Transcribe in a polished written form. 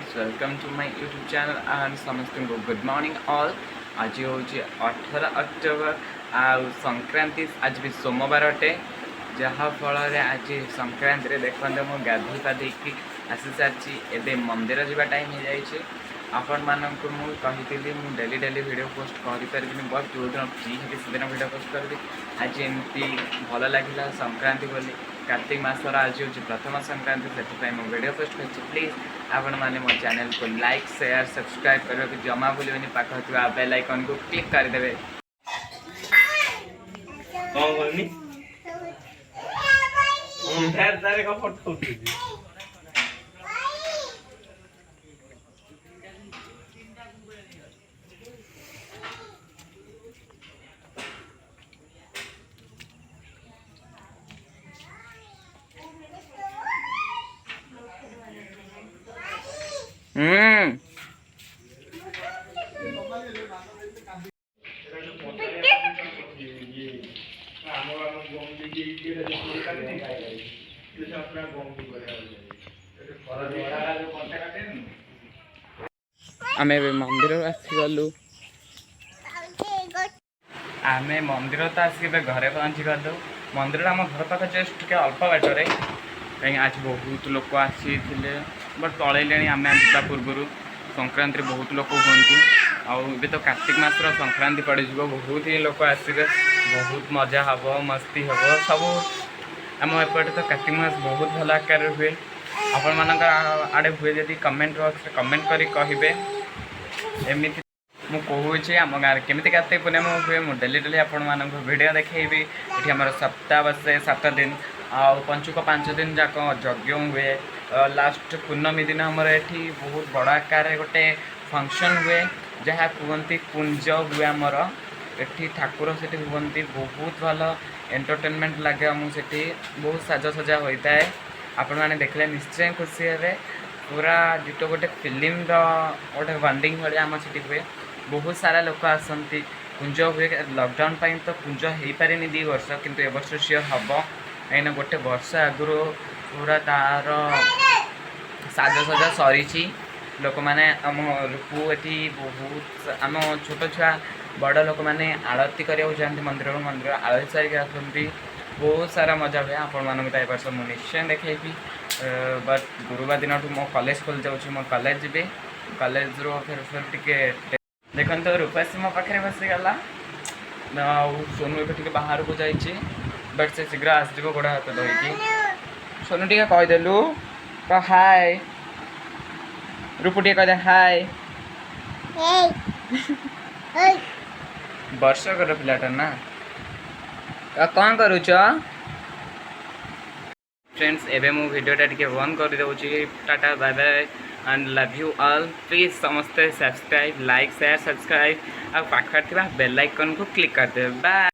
guys, welcome to my YouTube channel and समस्त को good morning all. आज हूँ 18 अक्टोबर आ संक्रांति आज भी सोमवार अटे जहाँ फल आज संक्रांति देखते मुझे गाधे पाधे आसी सारी एवं मंदिर जावा टाइम हो जाए आपण मानक मुझे डेली डेली वीडियो पोस्ट करें बट जो दिन फ्री है से दिन वीडियो पोस्ट करी आज एमती भल लगे संक्रांति बोली कार्तिक मासर आज हूँ प्रथम संक्रांति से वीडियो पोस्ट कर प्लीज आपण मैंने मो चैनल को लाइक शेयर सब्सक्राइब करने को जमा भूलें पाख बेल आइकन को क्लिक करदे। आम मंदिर आसीगलु आम मंदिर तो आसिक घरे पहुँची गलु मंदिर आम घर पाख जस्ट के अल्प बाटर कहीं आज बहुत लोक आसी बट तलैले आम जा पूर्व संक्रांति बहुत लोक हूँ आए तो कार्तिक मासर संक्रांति पड़ज बहुत ही लोक आसवे बहुत मजा हम मस्ती हम सब आम एपटे तो कार्तिक मास बहुत भल आकार हुए आपण मान आड़े हुए जदि कमेंट बॉक्स कमेंट करी कहे एमती मु कहूँ आम गाँव केमी कार्तिक पूर्णिमा हुए मुझे डेली डेली आपण भिडियो देखी ये आम सप्ताह बसे 7 दिन आउ पंचुक 5 दिन जाक यज्ञ हुए लास्ट पूर्णमी दिन आमर ये बहुत बड़ आकार गोटे फंक्शन हुए जहाँ कहते कुंज हुए आमर एठी ठाकुर से हमें बहुत भल एंटरटेनमेंट लगे आमको बहुत साजसजा होता है आपण मैंने देखले निश्चय खुशी हे पूरा डिटो गोटे फिल्म गोटे बंडिंग भाई आम से हुए बहुत सारा लोक आसती कुंज हुए लॉकडाउन पाई तो कुंज हो पारे 2 वर्ष किंतु ए वर्ष सियोर हम कहीं गोटे वर्ष आगु पूरा तार साजसजा सरी लोक मैंने आम रूपू ये बहुत आम छोट छुआ बड़ लोक मैंने आरती करने जाती मंदिर मंदिर आरती सारिक आसती बहुत सारा मजा हुए आपण मानक तो वर्ष मुझे निश्चय देखी बट गुरुवार दिन मो कॉलेज खोल जाऊँ मो कॉलेज जी कॉलेज रो फिर टे देखते तो रूपाशी मो पाखे बसीगला सोनू ए बाहर को जाइए बट से शीघ्र आसो गोड़ हाथ धोईकी सोनू टे कहीदेलु कह हाय रूपू टे कह हाय वर्षकर पिलाटा ना कौन करुच फ्रेंड्स एवं मु वीडियोटा टे बंद कर दूसरी tata bye bye and love you all please समस्ते सब्सक्राइब लाइक शेयर सब्सक्राइब आ पाखर बेल आइकन को क्लिक कर दे बाय।